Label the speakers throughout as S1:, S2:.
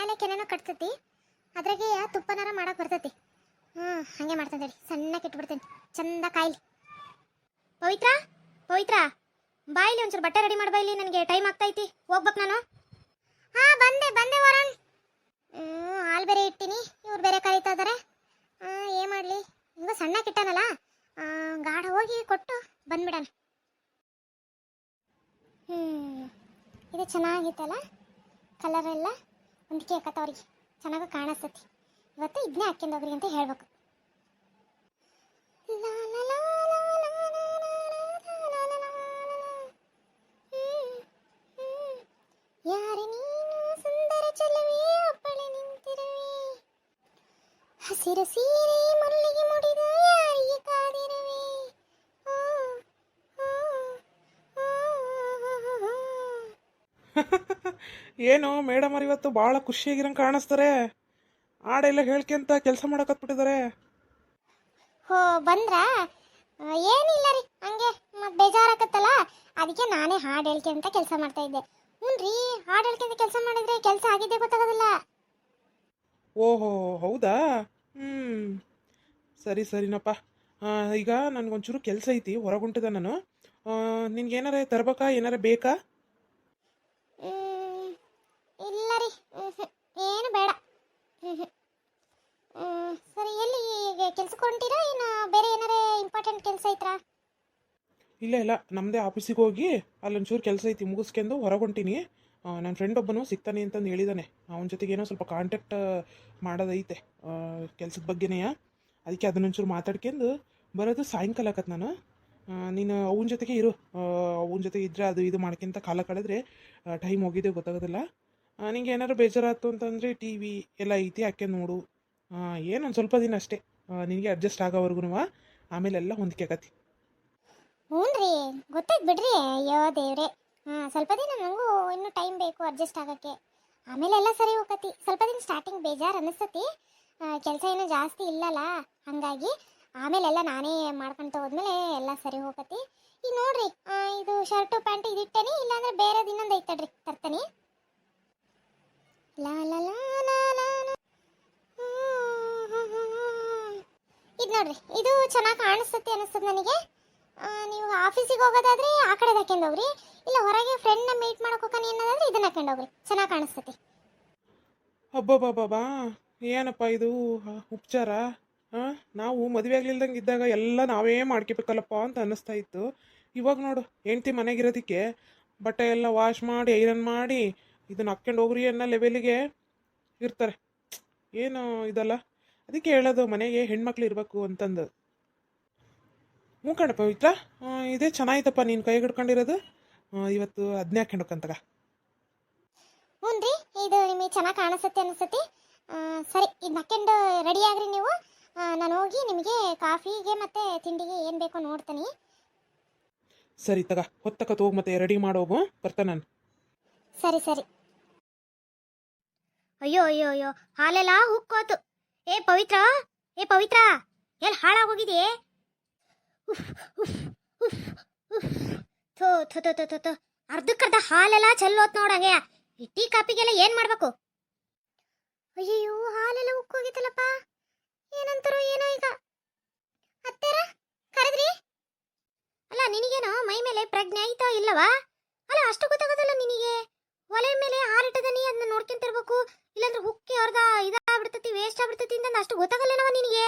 S1: ಮೇಲೆ ಕೆನೆನೋ ಕಟ್ತತಿ, ಅದ್ರಾಗೆ ತುಪ್ಪನಾರ ಮಾಡಕ್ಕೆ ಬರ್ತೈತಿ. ಹಾಗೆ ಮಾಡ್ತೇನೆ ಹೇಳಿ, ಸಣ್ಣಕ್ಕೆ ಇಟ್ಬಿಡ್ತೇನೆ, ಚಂದ ಕಾಯಿಲಿ. ಪವಿತ್ರ ಪವಿತ್ರ ಬಾಯಿಲಿ ಒಂಚೂರು ಬಟ್ಟೆ ರೆಡಿ ಮಾಡಿ ಬಾಯಿಲಿ, ನನಗೆ ಟೈಮ್ ಆಗ್ತೈತಿ, ಹೋಗ್ಬೇಕು ನಾನು. ಬಂದೆ ವರುಣ್. ಹಾಲು ಬೇರೆ ಇಟ್ಟಿನಿ, ಇವ್ರು ಬೇರೆ ಕರೀತಾ ಇದ್ದಾರೆ. ಏನು ಮಾಡಲಿ, ಹಿಂಗೂ ಸಣ್ಣಕ್ಕೆ ಇಟ್ಟಾನಲ್ಲ, ಗಾಢ ಹೋಗಿ ಕೊಟ್ಟು ಬಂದ್ಬಿಡೋಣ. ಇದು ಚೆನ್ನಾಗಿತ್ತಲ್ಲ, ಕಲರ್ ಎಲ್ಲ ಹೊಂದಿಕೆ ಆಕತ್ತ, ಅವ್ರಿಗೆ ಚೆನ್ನಾಗಿ ಕಾಣಿಸ್ತತಿ. ಇವತ್ತು ಇದನ್ನೇ ಹಾಕ್ಯಂದೋಗ್ರಿ ಅಂತ ಹೇಳ್ಬೇಕು. ಯಾರಿ ನೀನು ಸುಂದರ ಚೆಲುವೆ, ಒಬ್ಬಳೆ ನಿಂತಿರುವೆ, ಹಸಿರು ಸೀರೆ ಮಲ್ಲಿಗೆ ಮುಡಿದ ಯಾರಿಗೆ ಕಾದಿರುವೆ.
S2: ಏನು ಮೇಡಮ್ ಅವ್ರು ಇವತ್ತು ಭಾಳ ಖುಷಿಯಾಗಿರಂಗೆ ಕಾಣಿಸ್ತಾರೆ. ಹಾಡೆಲ್ಲ ಹೇಳ್ಕೊಂತ ಕೆಲಸ ಮಾಡಕತ್ಬಿಟ್ಟಿದ್ದಾರೆ.
S1: ಬಂದ್ರಾ? ಏನಿಲ್ಲ ರೀ, ಹಂಗೆ ಮತ್ತೆ ಬೇಜಾರಾಕತ್ತಲ್ಲ, ಅದಕ್ಕೆ ನಾನೇ ಹಾಡು ಹೇಳ್ಕೊಂತ ಕೆಲಸ ಮಾಡ್ತಾ ಇದ್ದೆ. ಹ್ಞೂ ರೀ, ಹಾಡು ಹೇಳ್ಕೊಂತ ಕೆಲಸ ಮಾಡಿದ್ರೆ ಕೆಲಸ ಆಗಿದ್ದೇ ಗೊತ್ತಾಗೋದಿಲ್ಲ.
S2: ಓಹೋ ಹೌದಾ, ಸರಿ ಸರಿನಪ್ಪ. ಈಗ ನನಗೊಂಚೂರು ಕೆಲಸ ಐತಿ, ಹೊರಗುಂಟಿದ ನಾನು. ನಿನ್ಗೇನಾರ ತರ್ಬೇಕಾ, ಏನಾರ ಬೇಕಾ?
S1: ಇಲ್ಲ ರೀ, ಏನು ಬೇಡ. ಸರಿ, ಎಲ್ಲಿ ಕೆಲ್ಸಕ್ಕೆ ಹೊಂಟೀರಾ, ಏನು ಬೇರೆ ಏನಾರ ಇಂಪಾರ್ಟೆಂಟ್ ಕೆಲಸ ಐತ್ರಾ?
S2: ಇಲ್ಲ ನಮ್ಮದೇ ಆಫೀಸಿಗೆ ಹೋಗಿ ಅಲ್ಲೊಂಚೂರು ಕೆಲಸ ಐತಿ ಮುಗಿಸ್ಕೊಂಡು ಹೊರಗೊಂಟೀನಿ. ನನ್ನ ಫ್ರೆಂಡ್ ಒಬ್ಬನು ಸಿಗ್ತಾನೆ ಅಂತಂದು ಹೇಳಿದ್ದಾನೆ. ಅವನ ಜೊತೆಗೆ ಏನೋ ಸ್ವಲ್ಪ ಕಾಂಟ್ಯಾಕ್ಟ್ ಮಾಡೋದೈತೆ ಕೆಲ್ಸದ ಬಗ್ಗೆನೇ. ಅದಕ್ಕೆ ಅದನ್ನೊಂಚೂರು ಮಾತಾಡ್ಕೊಂಡು ಬರೋದು ಸಾಯಂಕಾಲ ಆಕತ್ ನಾನು. ನೀನು ಅವನ ಜೊತೆಗೆ ಇರು, ಅವನ ಜೊತೆಗೆ ಇದ್ದರೆ ಅದು ಇದು ಮಾಡ್ಕೊಂತ ಕಾಲ ಕಳೆದ್ರೆ ಟೈಮ್ ಹೋಗಿದ್ದೆ ಗೊತ್ತಾಗೋದಿಲ್ಲ. ನಿಂಗೆ ಏನಾದ್ರು ಬೇಜಾರಾಯ್ತು ಅಂತಂದರೆ ಟಿ ವಿ ಎಲ್ಲ ಐತಿ, ಹಾಕಿ ನೋಡು. ಏನೊಂದು ಸ್ವಲ್ಪ ದಿನ ಅಷ್ಟೇ, ನಿನಗೆ ಅಡ್ಜಸ್ಟ್ ಆಗೋವರೆಗೂ, ಆಮೇಲೆ ಎಲ್ಲ ಹೊಂದಿಕೆ ಆಗತ್ತಿ.
S1: ಹ್ಞೂ ರೀ, ಗೊತ್ತಾಯ್ತು ಬಿಡ್ರಿ. ಅಯ್ಯೋ ದೇವ್ರೆ, ಸ್ವಲ್ಪ ದಿನ ನನಗೂ ಇನ್ನೂ ಟೈಮ್ ಬೇಕು ಅಡ್ಜಸ್ಟ್ ಆಗೋಕ್ಕೆ, ಆಮೇಲೆ ಎಲ್ಲ ಸರಿ ಹೋಗತಿ. ಸ್ವಲ್ಪ ದಿನ ಸ್ಟಾರ್ಟಿಂಗ್ ಬೇಜಾರು ಅನ್ನಿಸ್ತತಿ, ಕೆಲಸ ಏನೂ ಜಾಸ್ತಿ ಇಲ್ಲಲ್ಲ, ಹಾಗಾಗಿ ಆಮೇಲೆಲ್ಲ ನಾನೇ ಮಾಡ್ಕೊಂತ ಹೋದ್ಮೇಲೆ ಎಲ್ಲ ಸರಿ ಹೋಗತಿ. ಈಗ ನೋಡ್ರಿ, ಇದು ಶರ್ಟು ಪ್ಯಾಂಟ್ ಇದಿಟ್ಟೇನಿ, ಇಲ್ಲಾಂದ್ರೆ ಬೇರೆದು ಇನ್ನೊಂದು ಐತಡ್ರಿ, ತರ್ತಾನೆ. ಲಾ ಲಾ ಲಾ ಲಾ ಲಾ. ಇದು ನೋಡ್ರಿ, ಇದು ಚೆನ್ನಾಗಿ ಕಾಣಿಸ್ತತಿ ಅನಿಸ್ತದೆ ನನಗೆ. ನೀವು ಆಫೀಸಿಗೆ ಹೋಗೋದಾದ್ರೆ ಆ ಕಡೆ ಹಾಕೊಂಡು ಹೋಗ್ರಿ, ಇಲ್ಲ ಹೊರಗೆ ಫ್ರೆಂಡ್ನ ಮೀಟ್ ಮಾಡೋಕೆ ಹೋಗೋಣ ಅನ್ನೋದಾದ್ರೆ ಇದನ್ನ ಹಾಕೊಂಡು ಹೋಗ್ರಿ, ಚೆನ್ನಾಗಿ ಕಾಣಿಸ್ತತಿ.
S2: ಅಬ್ಬಬ್ಬಬ್ಬಾ, ಏನಪ್ಪ ಇದು ಉಪಚಾರ? ನಾವು ಮದುವೆ ಆಗ್ಲಿಲ್ದಂಗೆ ಇದ್ದಾಗ ಎಲ್ಲ ನಾವೇ ಮಾಡ್ಕೋಬೇಕಲ್ಲಪ್ಪ ಅಂತ ಅನ್ನಿಸ್ತಾ ಇತ್ತು. ಇವಾಗ ನೋಡು, ಹೆಂಡ್ತಿ ಮನೆಗಿರೋದಕ್ಕೆ ಬಟ್ಟೆ ಎಲ್ಲ ವಾಶ್ ಮಾಡಿ ಐರನ್ ಮಾಡಿ ಇದನ್ನ ಹಾಕ್ಕೊಂಡು ಹೋಗ್ರಿ ಅನ್ನೋ ಲೆವೆಲಿಗೆ ಇರ್ತಾರೆ. ಏನು ಇದಲ್ಲ, ಅದಕ್ಕೆ ಹೇಳೋದು ಮನೆಗೆ ಹೆಣ್ಮಕ್ಳು ಇರಬೇಕು ಅಂತಂದು. ಹ್ಞೂ ಕಣ ಪವಿತ್ರ, ಇದೇ ಚೆನ್ನಾಯ್ತಪ್ಪ ನೀನು ಕೈ ಹಿಡ್ಕೊಂಡಿರೋದು. ಇವತ್ತು ಅದನ್ನೇ ಹಾಕ್ಕೊಂಡೋಕಂತಗ.
S1: ಹ್ಞೂ ರೀ, ಇದು ನಿಮಗೆ ಚೆನ್ನಾಗಿ ಕಾಣಿಸುತ್ತೆ ಅನಿಸುತ್ತೆ. ಸರಿ, ಇದು ಹಾಕ್ಕೊಂಡು ರೆಡಿ ಆಗ್ರಿ ನೀವು. ನಾನು ಹೋಗಿ ನಿಮಗೆ ಕಾಫಿಗೆ ಮತ್ತು ತಿಂಡಿಗೆ ಏನು ಬೇಕೋ ನೋಡ್ತೀನಿ.
S2: ಸರಿ ತಗ, ಹೊತ್ತಕತ್ ಹೋಗಿ ಮತ್ತೆ ರೆಡಿ ಮಾಡೋಗು, ಬರ್ತಾ ನಾನು.
S1: ಸರಿ ಸರಿ. ಅಯ್ಯೋ ಅಯ್ಯೋ ಅಯ್ಯೋ, ಹಾಲೆಲ್ಲ ಹುಕ್ಕೋತು. ಏ ಪವಿತ್ರ ಎಲ್ಲಿ ಹಾಳಾಗೋಗಿದೆಯೇ? ಥೋ ಥೋ ಥೋ ಥೋ ಥೋ, ಅರ್ಧಕ್ಕರ್ಧ ಹಾಲೆಲ್ಲ ಚೆಲ್ಲೋತ್ ನೋಡಂಗೆ. ಈ ಟೀ ಕಾಪಿಗೆಲ್ಲ ಏನು ಮಾಡಬೇಕು? ಅಯ್ಯೋ, ಹಾಲೆಲ್ಲ ಉಕ್ಕೋಗಿತ್ತಲ್ಲಪ್ಪ, ಏನಂತಾರೋ ಏನೋ ಈಗ. ಅತ್ತೆರ ಕರೆದ್ರಿ? ಅಲ್ಲ, ನಿನಗೇನೋ ಮೈ ಮೇಲೆ ಪ್ರಜ್ಞೆ ಆಯ್ತಾ ಇಲ್ಲವಾ? ಅಲ್ಲ, ಅಷ್ಟು ಗೊತ್ತಾಗೋದಲ್ಲ ನಿನಗೆ. ಒಲೆ ಮೇಲೆ ಹಾಲಿಟ್ಟದನಿ, ಅದನ್ನ ನೋಡ್ಕೊಂತಿರ್ಬೇಕು, ಇಲ್ಲಾಂದ್ರೆ ಹುಕ್ಕಿ ಅರ್ಧ ಇದಾಗ್ಬಿಡ್ತತಿ, ವೇಸ್ಟ್ ಆಗ್ಬಿಡ್ತತಿ ಅಂತ ಅಷ್ಟು ಗೊತ್ತಾಗಲ್ಲನವ ನಿನಗೆ.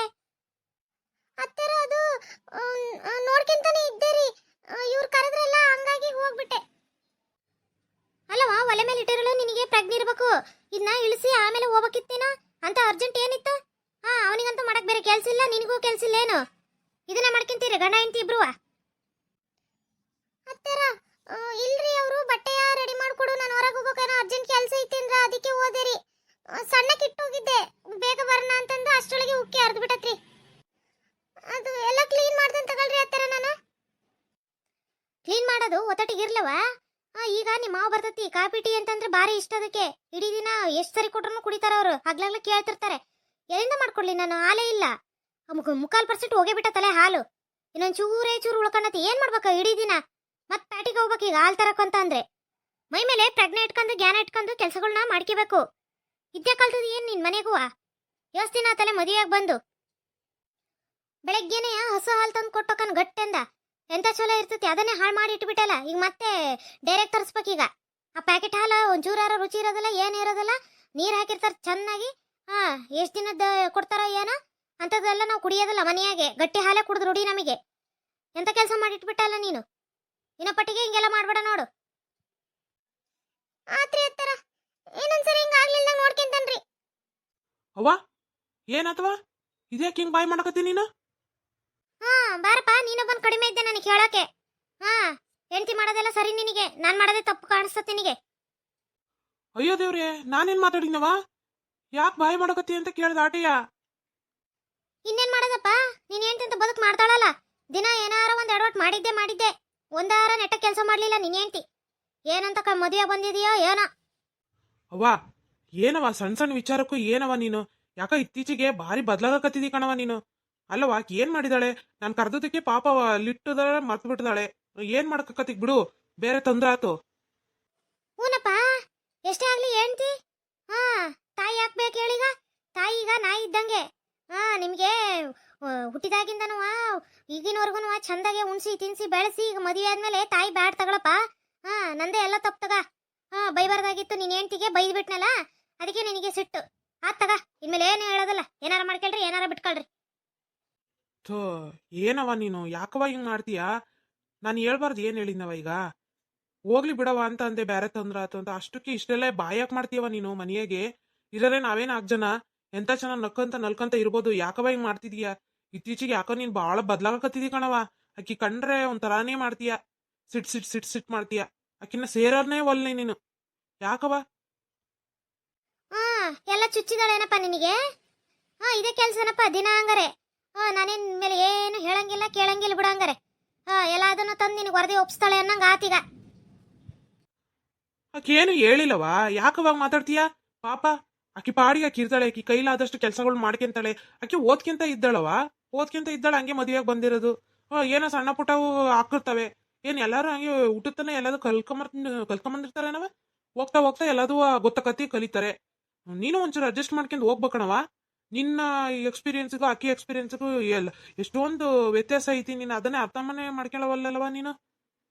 S1: ಅತ್ತೆರ ಅದು ನೋಡ್ಕೊಂತಾನೆ ಇದ್ದೆ ರೀ, ಇವ್ರು ಕರೆದ್ರಲ್ಲ ಹಂಗಾಗಿ ಹೋಗ್ಬಿಟ್ಟೆ. ಅಲ್ಲವಾ, ಒಲೆ ಮೇಲೆ ಇಟ್ಟಿರಲು ನಿನಗೆ ಪ್ರಜ್ಞೆ ಇರ್ಬೇಕು. ಇದನ್ನ ಇಳಿಸಿ ಆಮೇಲೆ ಹೋಗ್ಬೇಕಿತ್ತೇನೋ ಅಂತ ಅರ್ಜೆಂಟ್ ಏನಿತ್ತು? ಅವನಿಗಂತೂ ಮಾಡಕ್ ಬೇರೆ ಕೆಲ್ಸ ಇಲ್ಲ, ನಿನಗೂ ಕೆಲ್ಸ ಇಲ್ಲ ಏನು? ಇದನ್ನ ಮಾಡ್ಕೊಂತೀರಿ ಗಂಡ ಹೆಂಡತಿ ಇಬ್ರು? ಅತ್ತೆರ ಇಲ್ರಿ, ಅವರು ಬಟ್ಟೆಯ ರೆಡಿ ಮಾಡ್ಕೊಡು, ನಾನು ಹೊರಗೆ ಹೋಗೋಕೇನೋ ಅರ್ಜೆಂಟ್ ಕೆಲಸ ಐತೇನ್ರ, ಅದಕ್ಕೆ ಹೋದೆ ರೀ. ಸಣ್ಣಕ್ಕೆ ಇಟ್ಟೋಗಿದ್ದೆ, ಬೇಗ ಬರೋಣ ಅಂತಂದು ಅಷ್ಟೊಳಗೆ ಉಕ್ಕಿ ಅರ್ದು ಬಿಟ್ಟತ್ರಿ. ಅದು ಎಲ್ಲ ಕ್ಲೀನ್ ಮಾಡ್ದಂತ ತಗೊಳ್ರಿ ಅತ್ತೆರ. ನಾನು ಕ್ಲೀನ್ ಮಾಡೋದು ಒತ್ತಟಿಗಿರ್ಲವ. ಈಗ ನಿಮ್ಮ ಮಾವ ಬರ್ತತಿ, ಕಾಫಿ ಟೀ ಅಂತಂದ್ರೆ ಭಾರಿ ಇಷ್ಟ ಅದಕ್ಕೆ. ಇಡೀ ದಿನ ಎಷ್ಟು ಸರಿ ಕೊಟ್ರು ಕುಡಿತಾರ ಅವರು, ಹಗ್ಲಾಗ್ಲ ಕೇಳ್ತಿರ್ತಾರೆ. ಎಲ್ಲಿಂದ ಮಾಡ್ಕೊಡ್ಲಿ ನಾನು? ಹಾಲೇ ಇಲ್ಲ, 3% ಹೋಗೇ ಬಿಟ್ಟತಲೆ ಹಾಲು. ಇನ್ನೊಂದು ಚೂರು ಉಳ್ಕೊಂಡತಿ, ಏನ್ ಮಾಡ್ಬೇಕ ಇಡೀ ದಿನ? ಮತ್ ಪ್ಯಾಟಿಗೆ ಹೋಗ್ಬೇಕು ಈಗ ಹಾಲು ತರಕಂತ ಅಂದ್ರೆ. ಮೈ ಮೇಲೆ ಪ್ರಜ್ಞೆ ಇಟ್ಕೊಂಡು ಜ್ಞಾನ ಇಟ್ಕೊಂಡು ಕೆಲಸಗಳನ್ನ ಮಾಡ್ಕೋಬೇಕು. ಇದ್ದೇ ಕಲ್ತದ ಏನ್ ನಿನ್ ಮನೆಗೂ ಯೋಸ್ ದಿನ ಆತಲೆ ಮದುವೆಯಾಗಿ ಬಂದು ಬೆಳಗ್ಗೆನೆ ಹಸು ಹಾಲು ತಂದು ಕೊಟ್ಟೋಕನ್ ಗಟ್ಟೆಂದ ಎಂತ ಚಲೋ ಇರ್ತೈತಿ ಅದನ್ನೇ ಹಾಳು ಮಾಡಿ ಇಟ್ಬಿಟ್ಟಲ್ಲ ಈಗ ಮತ್ತೆ ಡೈರೆಕ್ಟ್ ತರಿಸ್ಬೇಕೀಗ ಆ ಪ್ಯಾಕೆಟ್ ಹಾಲು ಒಂಚೂರಾರ ರುಚಿ ಇರೋದಿಲ್ಲ ಏನು ಇರೋದಿಲ್ಲ ನೀರು ಹಾಕಿರ್ತಾರೆ ಚೆನ್ನಾಗಿ ಎಷ್ಟು ದಿನದ ಕೊಡ್ತಾರೋ ಏನೋ ಅಂಥದ್ದೆಲ್ಲ ನಾವು ಕುಡಿಯೋದಿಲ್ಲ ಮನೆಯಾಗೆ ಗಟ್ಟಿ ಹಾಲೇ ಕುಡಿದು ರೂಢಿ ನಮಗೆ ಎಂತ ಕೆಲಸ ಮಾಡಿ ಇಟ್ಬಿಟ್ಟಲ್ಲ ನೀನು ಇನ್ನ ಪಟ್ಟಿಗೆ ಹಿಂಗೆಲ್ಲ ಮಾಡ್ಬೇಡ ನೋಡು ಆತ್ರಿ ಅತ್ತರ ಏನೊಂದ್ಸರಿ ಹಿಂಗ ಆಗ್ಲಿಲ್ಲ ನೋಡ್ಕೊಂತನ್ರಿ
S2: ಅವ್ವ ಏನಾತವ ಇದ್ಯಾಕೆ ಹಿಂಗೆ ಬಾಯ್ ಮಾಡಕತ್ತಿ ನೀನು?
S1: ಬಾರಪ್ಪ ನೀನೊಬ್ಬನ್ ಕಡಿಮೆ ಇದ್ದೆ ನನಗೆ ಹೇಳಕ್ಕೆ ಹೆಂಡತಿ ಮಾಡೋದೆಲ್ಲ ಸರಿ ನಿನಗೆ ನಾನ್ ಮಾಡೋದೇ ತಪ್ಪು ಕಾಣಿಸ್ತತಿ ನಿನಗೆ
S2: ಅಯ್ಯೋ ದೇವ್ರೆ ನಾನೇನ್ ಮಾತಾಡಿನವ ಯಾಕೆ ಬಾಯ್ ಮಾಡಕತ್ತಿ ಅಂತ ಕೇಳ್ದ ಆಟಿಯ.
S1: ಇನ್ನೇನ್ ಮಾಡೋದಪ್ಪ ನೀನ್ ಹೆಂಡತಿ ಅಂತ ಬದುಕು ಮಾಡ್ತಾಳಲ್ಲ ದಿನ ಏನಾರ ಒಂದ್ ಎಡವಟ್ ಮಾಡಿದ್ದೆ ಒಂದಾರ ನೆಟ್ಟ ಕೆಲಸ ಮಾಡ್ಲಿಲ್ಲ ನಿನ್ ಹೆಂಡತಿ ಏನಂತ ಮದುವೆ ಬಂದಿದೆಯೋ ಏನೋ.
S2: ಅವ್ವ ಏನವ ಸಣ್ಣ ಸಣ್ಣ ವಿಚಾರಕ್ಕೂ ಏನವ ನೀನು ಯಾಕ ಇತ್ತೀಚೆಗೆ ಭಾರಿ ಬದ್ಲಾಗಕತ್ತಿದಿ ಕಣವ ನೀನು. ಅಲ್ಲವಾ ಏನ್ ಮಾಡಿದಾಳೆ ನಾನು ಕರ್ದದಕ್ಕೆ ಪಾಪ ಲಿಟ್ಟದಾಳೆ ಮರ್ತು ಬಿಟ್ಟಿದಾಳೆ ಏನ್ ಮಾಡಕತ್ತಿ ಬಿಡು ಬೇರೆ ತೊಂದ್ರೆ ಆತು.
S1: ಹೂನಪ್ಪ ಎಷ್ಟೇ ಆಗ್ಲಿ ಹೆಂಡತಿ ತಾಯಿ ಹಾಕ್ಬೇಕು ಹೇಳೀಗ ತಾಯಿಗ ನಾಯಿ ಇದ್ದಂಗೆ ನಿಮ್ಗೆ ಹುಟ್ಟಿದಾಗಿಂದನೂ ಈಗಿನವರೆಗೂ ಚಂದಾಗೆ ಉಣ್ಸಿ ತಿನ್ಸಿ ಬೆಳೆಸಿ ಈಗ ಮದುವೆ ಆದ್ಮೇಲೆ ತಾಯಿ ಬ್ಯಾಡ್ ತಗೊಳಪ್ಪ ನಂದೇ ಎಲ್ಲ ತಪ್ಪು ತಗ ಬೈಬಾರ್ದಾಗಿತ್ತು ನೀನ್ ಹೆಂಡತಿಗೆ ಬೈದ್ಬಿಟ್ನಲ್ಲ ಅದಕ್ಕೆ ನಿನಗೆ ಸಿಟ್ಟು ತಗ ಇನ್ಮೇಲೆ ಏನು ಹೇಳೋದಲ್ಲ ಏನಾರ ಮಾಡ್ಕೊಳ್ರಿ ಏನಾರ ಬಿಟ್ಕೊಳ್ರಿ.
S2: ಥೋ ಏನವ ನೀನು ಯಾಕವ ಹಿಂಗ್ ಮಾಡ್ತೀಯಾ? ನಾನು ಹೇಳ್ಬಾರ್ದು ಏನ್ ಹೇಳಿದ್ನವ ಈಗ ಹೋಗ್ಲಿ ಬಿಡವ ಅಂತ ಅಂದೆ ಬೇರೆ ತೊಂದ್ರೆ ಆತು ಅಂತ ಅಷ್ಟಕ್ಕೆ ಇಷ್ಟೆಲ್ಲ ಬಾಯಾಕ್ ಮಾಡ್ತೀಯವ ನೀನು ಮನೆಯಾಗೆ ಇದ್ರೆ ನಾವೇನ್ ಜನ ಎಂತ ಚೆನ್ನಾಗಿ ನಕ್ಕಂತ ನಲ್ಕಂತ ಇರ್ಬೋದು ಯಾಕವ ಹಿಂಗ್ ಮಾಡ್ತಿದೀಯ ಇತ್ತೀಚೆಗೆ ಯಾಕೋ ನೀನ್ ಬಾಳ ಬದ್ಲಾಗಕತ್ತಿದಿ ಕಣವ ಅಕ್ಕಿ ಕಂಡ್ರೆ ಒಂಥರಾನೇ ಮಾಡ್ತೀಯ ಸಿಟ್ ಮಾಡ್ತೀಯ ಅಕ್ಕಿನ ಸೇರರ್ನೇ ಒಲ್ಲೆ ನೀನು ಯಾಕವ
S1: ಎಲ್ಲ ಚುಚ್ಚಿದಾಳೇನಪ್ಪ ನಿನಗೆ ಇದೇ ಕೆಲ್ಸನಪ್ಪ ದಿನ ಹಂಗಾರೆ ನಾನೇನ್ ಮೇಲೆ ಏನು ಹೇಳಂಗಿಲ್ಲ ಕೇಳಂಗಿಲ್ಲ ಬಿಡಂಗಾರೆ ಎಲ್ಲ ಅದನ್ನು ತಂದು ನಿನಗೆ ವರದಿ ಒಪ್ಸ್ತಾಳೆ ಅನ್ನಂಗ ಆತೀಗ.
S2: ಆಕಿ ಏನು ಹೇಳಿಲ್ಲವ ಯಾಕವಾಗ ಮಾತಾಡ್ತೀಯ ಪಾಪ ಆಕಿ ಪಾಡಿಗೆ ಆಕಿ ಇರ್ತಾಳೆ ಆಕಿ ಕೈಲಾದಷ್ಟು ಕೆಲಸಗಳು ಮಾಡ್ಕೊಂತಾಳೆ ಆಕಿ ಓದ್ಕೊಂತ ಇದ್ದಾಳ ಹಂಗೆ ಮದುವೆಯಾಗಿ ಬಂದಿರೋದು ಏನೋ ಸಣ್ಣ ಪುಟ್ಟವು ಹಾಕಿರ್ತವೆ ಏನ್ ಎಲ್ಲಾರು ಹಂಗೆ ಊಟತ್ತನೇ ಎಲ್ಲಾದ್ರು ಕಲ್ಕೊಂಬಂದಿರ್ತಾರೇನವ ಹೋಗ್ತಾ ಎಲ್ಲದೂ ಗೊತ್ತಕತ್ತಿ ಕಲಿತಾರೆ. ನೀನು ಒಂಚೂರು ಅಡ್ಜಸ್ಟ್ ಮಾಡ್ಕೊಂಡು ಹೋಗ್ಬೇಕಣವ. ನಿನ್ನ ಎಕ್ಸ್ಪೀರಿಯನ್ಸ್ಗೂ ಅಕ್ಕಿ ಎಕ್ಸ್ಪೀರಿಯನ್ಸ್ಗೂ ಎಷ್ಟೊಂದು ವ್ಯತ್ಯಾಸ ಐತಿ ನೀನು ಅದನ್ನೇ ಅರ್ಥಮನೆ ಮಾಡ್ಕೊಳ್ಳವಲ್ಲವ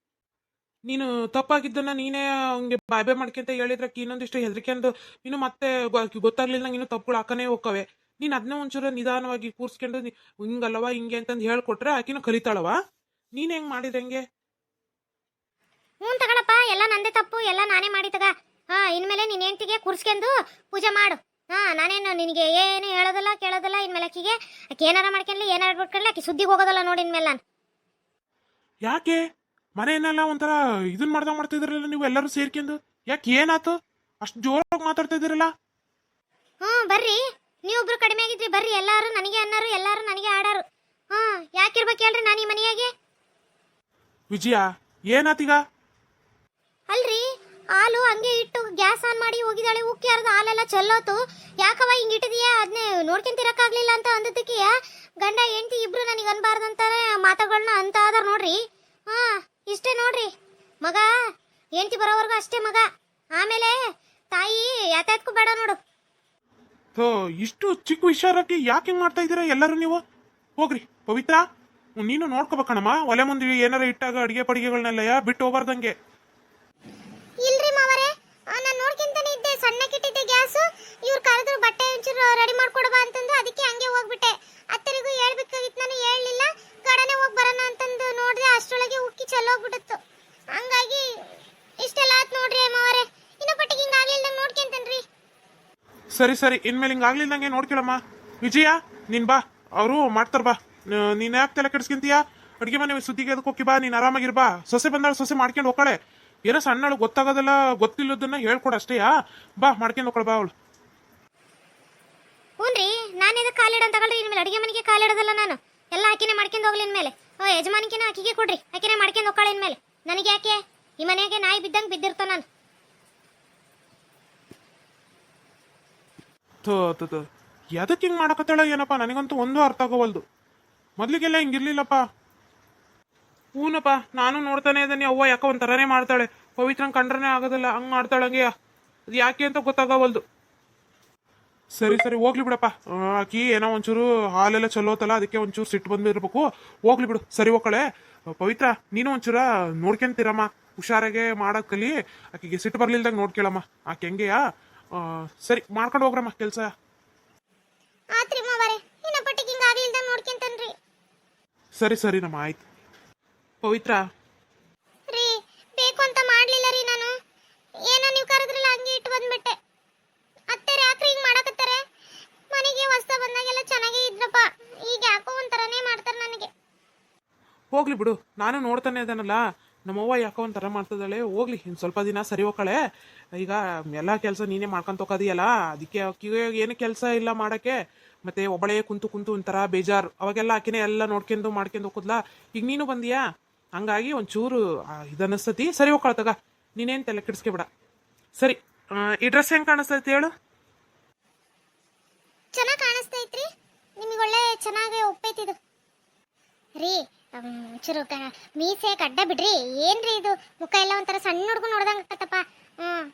S2: ನೀನು ತಪ್ಪಾಗಿದ್ದನ್ನ ನೀನೇ ಹಂಗೆ ಬಾಯ್ ಮಾಡ್ಕೊಂತ ಹೇಳಿದ್ರೆ ಇನ್ನೊಂದಿಷ್ಟು ಹೆದರಿಕೆಂದು ನೀನು ಮತ್ತೆ ಗೊತ್ತಾಗ್ಲಿಲ್ಲ ಇನ್ನು ತಪ್ಪುಗಳು ಹಾಕನೇ ಹೋಗ್ತವೆ. ನೀನು ಅದನ್ನೇ ಒಂಚೂರು ನಿಧಾನವಾಗಿ ಕೂರ್ಸ್ಕೊಂಡು ಹಿಂಗಲ್ಲವ ಹಿಂಗೆ ಅಂತಂದು ಹೇಳ್ಕೊಟ್ರೆ ಆಕಿನೂ ಕಲಿತಾಳವ. ನೀನ್ ಹೆಂಗ್ ಮಾಡಿದಂಗೆ?
S1: ಹ್ಞೂ ತಗೊಳಪ್ಪ ಎಲ್ಲ ನಂದೇ ತಪ್ಪು ಎಲ್ಲ ನಾನೇ ಮಾಡಿ ತಗ ಇನ್ಮೇಲೆ ನಿನ್ನ ಹೆಂಡತಿಗೆ ಕೂರ್ಸ್ಕೊಂಡು ಪೂಜೆ ಮಾಡು ನಾನೇನು ನಿನಗೆ ಏನು ಹೇಳೋದಲ್ಲ ಕೇಳೋದಲ್ಲ ಇನ್ಮೇಲೆ ಆಕಿಗೆ ಆಕೆ ಏನಾರ ಮಾಡ್ಕೊಂಡ್ಲಿ ಏನಾರ ಬಿಟ್ಕೊಂಡ್ಲಿ ಆಕಿ ಸುದ್ದಿಗೆ ಹೋಗೋದಲ್ಲ ನೋಡಿ ಇನ್ಮೇಲೆ ನಾನು.
S2: ಯಾಕೆ ಮನೆಯನ್ನೆಲ್ಲ ಒಂಥರ ಇದನ್ ಮಾಡ್ತಿದ್ರಲ್ಲ ನೀವು ಎಲ್ಲರೂ ಸೇರ್ಕೊಂಡು ಯಾಕೆ ಏನಾತು ಅಷ್ಟು ಜೋರಾಗಿ ಮಾತಾಡ್ತಾ ಇದ್ದೀರಲ್ಲ?
S1: ಬರ್ರಿ ನೀವೊಬ್ರು ಕಡಿಮೆ ಆಗಿದ್ರಿ ಬರ್ರಿ ಎಲ್ಲಾರು ನನಗೆ ಅನ್ನಾರು ಎಲ್ಲಾರು ನನಗೆ ಆಡಾರು ಯಾಕಿರ್ಬೇಕು ಹೇಳ್ರಿ ನಾನು ಈ ಮನೆಯಾಗೆ.
S2: ವಿಜಯ ಏನಾತೀಗ?
S1: ಅಲ್ರಿ ಹಾಲು ಹಂಗೆ ಇಟ್ಟು ಗ್ಯಾಸ್ ಆನ್ ಮಾಡಿ ಹೋಗಿದ್ದಾಳೆ ಉಕ್ಕಿ ಅರ್ಧ ಹಾಲೆಲ್ಲ ಚೆಲ್ಲೋತು ಯಾಕವ ಹಿಂಗ್ ಇಟ್ಟಿದೀಯಾ ಅದನ್ನೇ ನೋಡ್ಕೊಂತಿರಕ್ಕಾಗ್ಲಿಲ್ಲ ಅಂತ ಅಂದದಕ್ಕೆ ಗಂಡ ಹೆಂಡತಿ ಇಬ್ರು ನನಗೆ ಅನ್ಬಾರ್ದಂತಾರೆ ಮಾತುಗಳನ್ನ ಅಂತ ಆದಾರ ನೋಡ್ರಿ. ಇಷ್ಟೇ ನೋಡ್ರಿ ಮಗ ಹೆಂಡತಿ ಬರೋವರೆಗೂ ಅಷ್ಟೇ ಮಗ ಆಮೇಲೆ ತಾಯಿ ಯಾತಾತ್ಕು ಬೇಡ ನೋಡು.
S2: ಇಷ್ಟು ಚಿಕ್ಕ ವಿಚಾರಕ್ಕೆ ಯಾಕೆ ಹಿಂಗ್ ಮಾಡ್ತಾ ಇದ್ದೀರಾ ಎಲ್ಲರೂ ನೀವು? ಹೋಗ್ರಿ ಪವಿತ್ರ ನೀನು ನೋಡ್ಕೋಬೇಕಣಮ್ಮ ಒಲೆ ಮುಂದೆ ಏನಾರ ಇಟ್ಟಾಗ ಅಡಿಗೆ ಪಡಿಗೆಗಳನ್ನೆಲ್ಲ ಬಿಟ್ಟು ಹೋಗ್ಬಾರ್ದಂಗೆ.
S1: ಇಲ್ರಿ ಮಾವರೇ ನಾನು ನೋಡ್ಕೊಂತಾನೆ ಇದ್ದೆ ಸಣ್ಣಕ್ಕಿಟ್ಟಿದ್ದೆ ಗ್ಯಾಸ್ ಇವ್ರು ಕರೆದ್ರು ಬಟ್ಟೆ ಒಂಚೂರು ರೆಡಿ ಮಾಡ್ಕೊಡಬಾ ಅಂತಂದು ಅದಕ್ಕೆ ಹಂಗೆ ಹೋಗ್ಬಿಟ್ಟೆ. ಅತ್ತರಿಗೂ ಹೇಳ್ಬೇಕಾಗಿತ್ತು ನಾನು ಹೇಳಲಿಲ್ಲ ಗಡನೆ ಹೋಗಿ ಬರೋಣ ಅಂತಂದು ನೋಡಿದ್ರೆ ಅಷ್ಟರೊಳಗೆ ಉಕ್ಕಿ ಚೆಲ್ಲೋಗ್ಬಿಟ್ಟಿತ್ತು ಹಂಗಾಗಿ ಇಷ್ಟೆಲ್ಲ ಆತ್ ನೋಡ್ರಿ ಮಾವರೇ ಇನ್ನು ಪಟ್ಟಿಗೆ ಹಿಂಗ ಆಗ್ಲಿಲ್ಲ ನೋಡ್ಕೊಂತನ್ರಿ.
S2: ಸರಿ ಇನ್ಮೇಲೆ ಹಿಂಗ ಆಗ್ಲಿಲ್ದಂಗೆ ನೋಡ್ಕೊಳಮ್ಮ. ವಿಜಯ ನೀನ್ ಬಾ ಅವರು ಮಾಡ್ತಾರ ಬಾ ನೀನ್ ಯಾಕೆ ತಲೆ ಕೆಡ್ಸ್ಕೊಂತೀಯ ಅಡ್ಗೆ ಮನೆ ಸುದ್ದಿಗೆ ಅದಕ್ಕೆ ಹೋಗಿ ಬಾ ನೀನ್ ಆರಾಮಾಗಿರ್ಬಾ. ಸೊಸೆ ಬಂದಾಳ ಸೊಸೆ ಮಾಡ್ಕೊಂಡು ಹೋಗ್ಕಳೆ ಏನೋ ಸಣ್ಣಳು ಗೊತ್ತಾಗೋದಲ್ಲ ಗೊತ್ತಿಲ್ಲದನ್ನ ಹೇಳ್ಕೊಡ ಅಷ್ಟೇಯಾ ಬಾ ಮಾಡ್ಕೊಂಡು ಹೋಗ್ಕೊಳ ಬಾ ಅವಳು.
S1: ಹ್ಞೂನ್ರಿ ನಾನು ಇದಕ್ಕೆ ಕಾಲಿಡಂತ ತಗೊಳ್ರಿ ಇನ್ಮೇಲೆ ಅಡಿಗೆ ಮನೆಗೆ ಕಾಲಿಡೋದಲ್ಲ ನಾನು ಎಲ್ಲ ಆಕಿನೇ ಮಾಡ್ಕೊಂಡು ಹೋಗ್ಲಿ ಇನ್ಮೇಲೆ ಯಜಮಾನಿಕೆನ ಆಕಿಗೆ ಕೊಡ್ರಿ ಆಕಿನೇ ಮಾಡ್ಕೊಂಡು ಹೋಗ್ಕಳ ಇನ್ಮೇಲೆ ನನಗೆ ಯಾಕೆ ಈ ಮನೆಗೆ ನಾಯಿ ಬಿದ್ದಂಗೆ ಬಿದ್ದಿರ್ತ ನಾನು.
S2: ಎದಕ್ಕೆ ಹಿಂಗ್ ಮಾಡಕತ್ತಾಳ ಏನಪ್ಪ ನನಗಂತೂ ಒಂದು ಅರ್ಥ ಆಗೋವಲ್ದು. ಮೊದ್ಲಿಗೆಲ್ಲ ಹಿಂಗಿರ್ಲಿಲ್ಲಪ್ಪ. ಹೂನಪ್ಪ ನಾನು ನೋಡ್ತಾನೆ ಇದ್ದಾನೆ ಅವ್ವ ಯಾಕೋ ಒಂಥರನೇ ಮಾಡ್ತಾಳೆ ಪವಿತ್ರನ್ ಕಂಡ್ರನೇ ಆಗೋದಿಲ್ಲ ಹಂಗ್ ಮಾಡ್ತಾಳಂಗೆ ಅದು ಯಾಕೆ ಅಂತ ಗೊತ್ತಾಗವಲ್ದು. ಸರಿ ಸರಿ ಹೋಗ್ಲಿ ಬಿಡಪ್ಪ. ಆಕಿ ಏನೋ ಒಂಚೂರು ಹಾಲೆಲ್ಲ ಚಲೋತಲ್ಲ, ಅದಕ್ಕೆ ಒಂಚೂರು ಸಿಟ್ಟು ಬಂದಿರ್ಬೇಕು. ಹೋಗ್ಲಿ ಬಿಡು, ಸರಿ ಹೋಗ್ಕಳೆ. ಪವಿತ್ರ, ನೀನು ಒಂಚೂರ ನೋಡ್ಕೊಂತೀರಮ್ಮ, ಹುಷಾರಾಗೆ ಮಾಡೋದ್ ಕಲಿ. ಆಕಿಗೆ ಸಿಟ್ಟು ಬರ್ಲಿಲ್ದಾಗ ನೋಡ್ಕೇಳಮ್ಮ, ಆಕೆ ಹೆಂಗೆಯಾ. ಸರಿ ಮಾಡ್ಕೊಂಡು ಹೋಗ್ರಮ್ಮ ಕೆಲಸ.
S1: ಆತ್ರಿ ಮಾವರೇ, ಇನ್ನ ಪಟ್ಟಿಗೆ ಹಿಂಗ ಆಗ್ಲಿಲ್ದ ನೋಡ್ಕೊಂತನ್ರಿ.
S2: ಸರಿ ಸರಿ ನಮ್ಮ ಆಯ್ತು. ಪವಿತ್ರ,
S1: ರೀ ಬೇಕು ಅಂತ ಮಾಡ್ಲಿಲ್ಲ ರೀ ನಾನು. ಏನೋ ನೀವು ಕರೆದ್ರಲ್ಲ ಹಂಗೆ ಇಟ್ಟು ಬಂದ್ಬಿಟ್ಟೆ. ಅತ್ತೆರೆ ಯಾಕ್ರಿ ಹಿಂಗ್ ಮಾಡಕತ್ತಾರೆ? ಮನೆಗೆ ಹೊಸ ಬಂದಾಗೆಲ್ಲ ಚೆನ್ನಾಗೇ ಇದ್ರಪ್ಪ, ಈಗ ಯಾಕೋ ಒಂಥರನೇ ಮಾಡ್ತಾರೆ ನನಗೆ.
S2: ಹೋಗ್ಲಿ ಬಿಡು, ನಾನು ನೋಡ್ತಾನೆ ಇದ್ದಾನಲ್ಲ. ನಮ್ಮವ್ವ ಯಾಕೋ ಒಂಥರ ಮಾಡ್ತಿದ್ದಾಳೆ. ಹೋಗ್ಲಿ, ಇನ್ನು ಸ್ವಲ್ಪ ದಿನ ಸರಿ ಹೋಗ್ಕಳೆ. ಈಗ ಎಲ್ಲ ಕೆಲಸ ನೀನೇ ಮಾಡ್ಕೊಂತ ಹೋಗೋದಿಯಲ್ಲ, ಅದಕ್ಕೆ ಆಕಿಗೆ ಏನು ಕೆಲಸ ಇಲ್ಲ ಮಾಡೋಕ್ಕೆ. ಮತ್ತೆ ಒಬ್ಬಳೇ ಕುಂತು ಕುಂತು ಒಂಥರ ಬೇಜಾರು. ಅವಾಗೆಲ್ಲ ಆಕಿನೇ ಎಲ್ಲ ನೋಡ್ಕೊಂಡು ಮಾಡ್ಕೊಂಡು ಹೋಗೋದ್ಲಾ. ಈಗ ನೀನು ಬಂದಿಯಾ, ಹಂಗಾಗಿ ಒಂಚೂರು ಇದನ್ನಿಸ್ತತಿ. ಸರಿ ಹೋಗ್ಕೊಳ್ತಾಗ, ನೀನೇನು ತಲೆ ಕೆಡಿಸ್ಕೊಬೇಡ. ಸರಿ, ಈ ಡ್ರೆಸ್ ಹೆಂಗೆ ಕಾಣಿಸ್ತೈತಿ ಹೇಳು?
S1: ಚೆನ್ನಾಗಿ ಕಾಣಿಸ್ತೈತ್ರಿ, ನಿಮಗೆ ಒಳ್ಳೆ ಚೆನ್ನಾಗಿ ಒಪ್ಪೈತಿದು ರೀ. ಚುರು ಮೀಸೆ ಕಡ್ಡ ಬಿಡ್ರಿ. ಏನ್ರಿ ಇದು, ಮುಖ ಎಲ್ಲ ಒಂಥರ ಸಣ್ಣ ಹುಡುಗ ನೋಡ್ದಂಗ ಆಕತ್ತಪ್ಪ.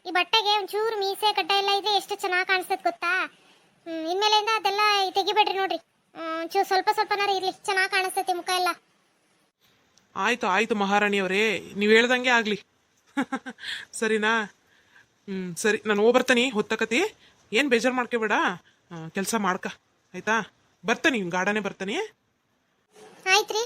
S1: ಈ ಬಟ್ಟೆಗೆ ಒಂಚೂರು ಮೀಸೆ ಕಡ್ಡ ಎಲ್ಲ ಇದ್ರೆ ಎಷ್ಟು ಚೆನ್ನಾಗಿ ಕಾಣಿಸ್ತೈತೆ ಗೊತ್ತಾ. ಇನ್ಮೇಲಿಂದ ಅದೆಲ್ಲ ತೆಗಿಬೇಡ್ರಿ ನೋಡ್ರಿ. ಒಂಚೂರು ಸ್ವಲ್ಪ ಸ್ವಲ್ಪನಾರ ಇರ್ಲಿ, ಚೆನ್ನಾಗಿ ಕಾಣಿಸ್ತೈತಿ ಮುಖ ಎಲ್ಲ.
S2: ಆಯ್ತು ಆಯ್ತು ಮಹಾರಾಣಿಯವರೇ, ನೀವು ಹೇಳ್ದಂಗೆ ಆಗಲಿ. ಸರಿನಾ? ಸರಿ, ನಾನು ಹೋಗ್ಬರ್ತೀನಿ. ಹೊತ್ತಕತಿ ಏನು ಬೇಜಾರು ಮಾಡ್ಕೋಬೇಡ, ಕೆಲಸ ಮಾಡ್ಕ ಆಯ್ತಾ. ಬರ್ತಾನೆ, ಗಾರ್ಡನೇ ಬರ್ತಾನೆ.
S1: ಆಯ್ತ್ರಿ.